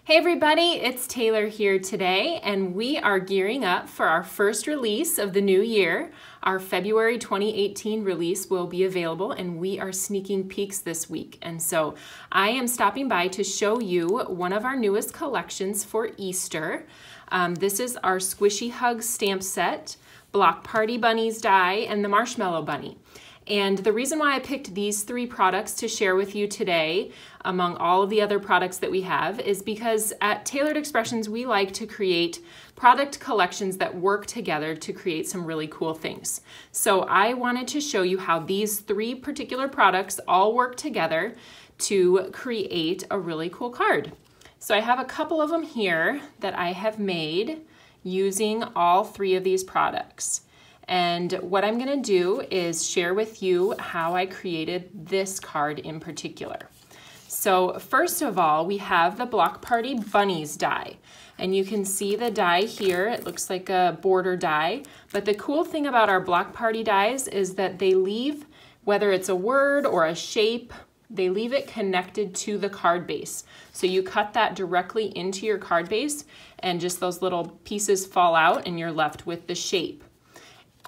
Hey everybody, it's Taylor here today, and we are gearing up for our first release of the new year. Our February 2018 release will be available, and we are sneaking peeks this week. And so I am stopping by to show you one of our newest collections for Easter. This is our Squishy Hug stamp set, Block Party Bunnies die, and the Marshmallow Bunny. And the reason why I picked these three products to share with you today, among all of the other products that we have, is because at Tailored Expressions, we like to create product collections that work together to create some really cool things. So I wanted to show you how these three particular products all work together to create a really cool card. So I have a couple of them here that I have made using all three of these products. And what I'm going to do is share with you how I created this card in particular. So first of all, we have the Block Party Bunnies die. And you can see the die here. It looks like a border die. But the cool thing about our Block Party dies is that they leave, whether it's a word or a shape, they leave it connected to the card base. So you cut that directly into your card base and just those little pieces fall out and you're left with the shape.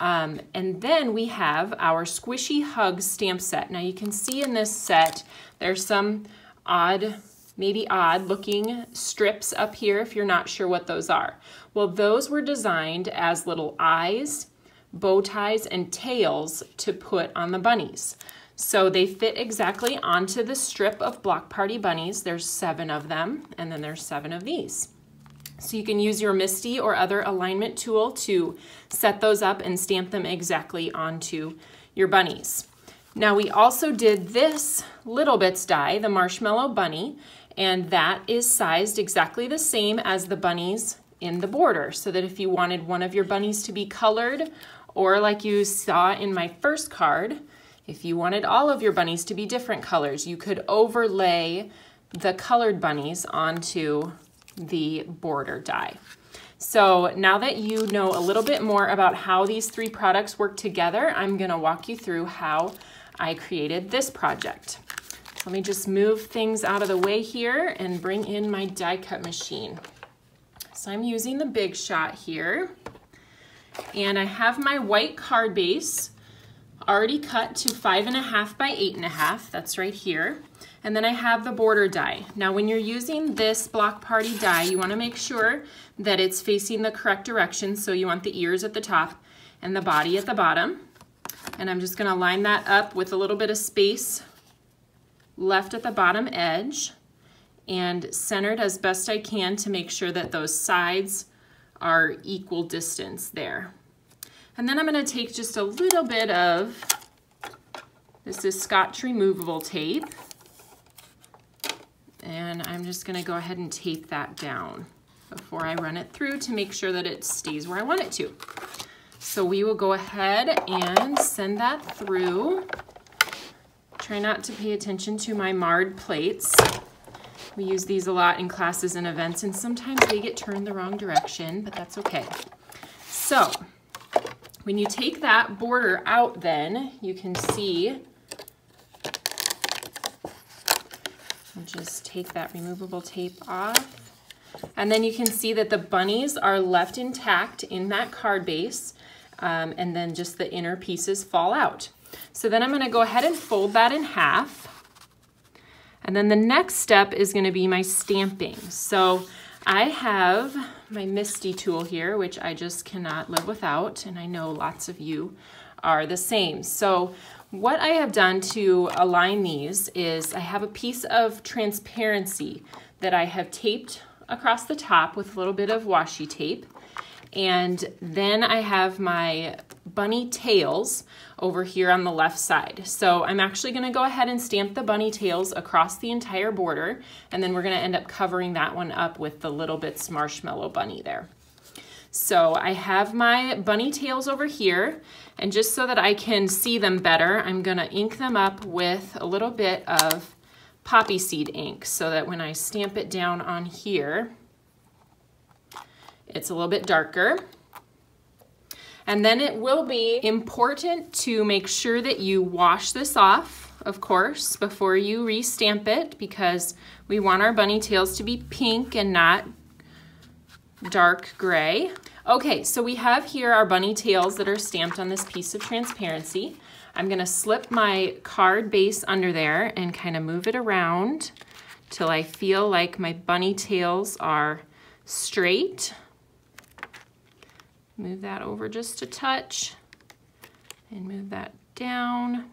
And then we have our Squishy Hug stamp set. Now you can see in this set, there's some maybe odd looking strips up here if you're not sure what those are. Well, those were designed as little eyes, bow ties, and tails to put on the bunnies. So they fit exactly onto the strip of Block Party Bunnies. There's 7 of them, and then there's 7 of these. So you can use your MISTI or other alignment tool to set those up and stamp them exactly onto your bunnies. Now we also did this Little Bits die, the Marshmallow Bunny, and that is sized exactly the same as the bunnies in the border, so that if you wanted one of your bunnies to be colored, or like you saw in my first card, if you wanted all of your bunnies to be different colors, you could overlay the colored bunnies onto the border die. So now that you know a little bit more about how these three products work together, I'm going to walk you through how I created this project. Let me just move things out of the way here and bring in my die cut machine. So I'm using the Big Shot here, and I have my white card base already cut to 5.5 by 8.5. That's right here. And then I have the border die. Now when you're using this Block Party die, you want to make sure that it's facing the correct direction. So you want the ears at the top and the body at the bottom. And I'm just going to line that up with a little bit of space left at the bottom edge and centered as best I can to make sure that those sides are equal distance there. And then I'm going to take just a little bit of, this is Scotch removable tape, and I'm just going to go ahead and tape that down before I run it through to make sure that it stays where I want it to. So we will go ahead and send that through. Try not to pay attention to my marred plates. We use these a lot in classes and events, and sometimes they get turned the wrong direction, but that's okay. So when you take that border out, then you can see, I'll just take that removable tape off, and then you can see that the bunnies are left intact in that card base, and then just the inner pieces fall out. So then I'm going to go ahead and fold that in half, and then the next step is going to be my stamping. So I have my MISTI tool here, which I just cannot live without, and I know lots of you are the same. So what I have done to align these is I have a piece of transparency that I have taped across the top with a little bit of washi tape, and then I have my bunny tails over here on the left side. So I'm actually going to go ahead and stamp the bunny tails across the entire border, and then we're going to end up covering that one up with the Little Bits Marshmallow Bunny there. So I have my bunny tails over here, and just so that I can see them better, I'm going to ink them up with a little bit of poppy seed ink so that when I stamp it down on here, it's a little bit darker. And then it will be important to make sure that you wash this off of course, before you re-stamp it, because we want our bunny tails to be pink and not dark gray. Okay, so we have here our bunny tails that are stamped on this piece of transparency. I'm gonna slip my card base under there and kind of move it around till I feel like my bunny tails are straight. Move that over just a touch and move that down.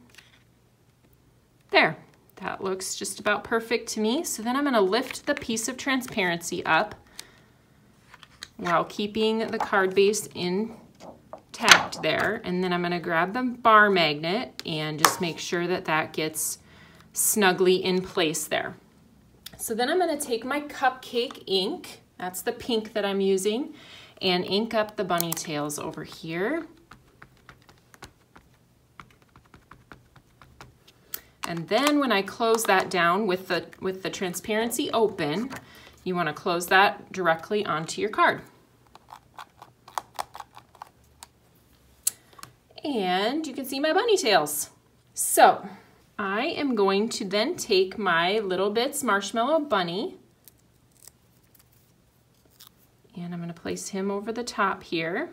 There, that looks just about perfect to me. So then I'm gonna lift the piece of transparency up while keeping the card base intact there. And then I'm gonna grab the bar magnet and just make sure that that gets snugly in place there. So then I'm gonna take my cupcake ink, that's the pink that I'm using, and ink up the bunny tails over here. And then when I close that down with the transparency open, you want to close that directly onto your card. And you can see my bunny tails. So I am going to then take my Little Bits Marshmallow Bunny and I'm going to place him over the top here.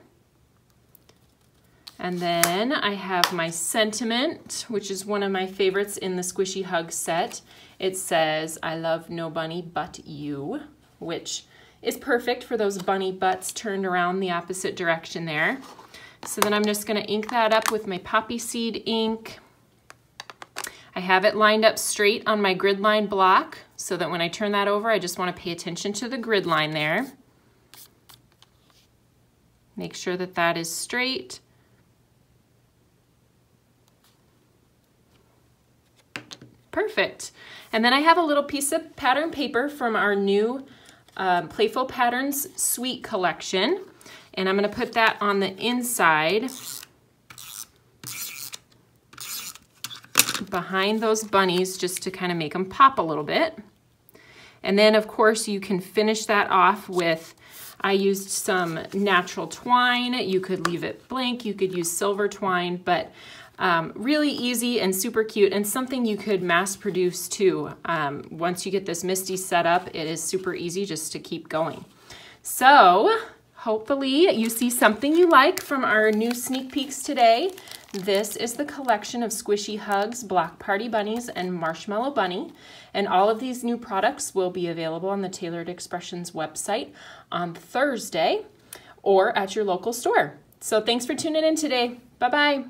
And then I have my sentiment, which is one of my favorites in the Squishy Hug set. It says, "I love no bunny but you," which is perfect for those bunny butts turned around the opposite direction there. So then I'm just gonna ink that up with my poppy seed ink. I have it lined up straight on my grid line block so that when I turn that over, I just wanna pay attention to the grid line there. Make sure that that is straight. Perfect. And then I have a little piece of pattern paper from our new Playful Patterns Suite collection. And I'm going to put that on the inside behind those bunnies just to kind of make them pop a little bit. And then of course you can finish that off with, I used some natural twine. You could leave it blank, you could use silver twine, but really easy and super cute and something you could mass produce too. Once you get this MISTI set up, it is super easy just to keep going. So hopefully you see something you like from our new sneak peeks today. This is the collection of Squishy Hugs, Block Party Bunnies, and Marshmallow Bunny. And all of these new products will be available on the Tailored Expressions website on Thursday or at your local store. So thanks for tuning in today. Bye-bye.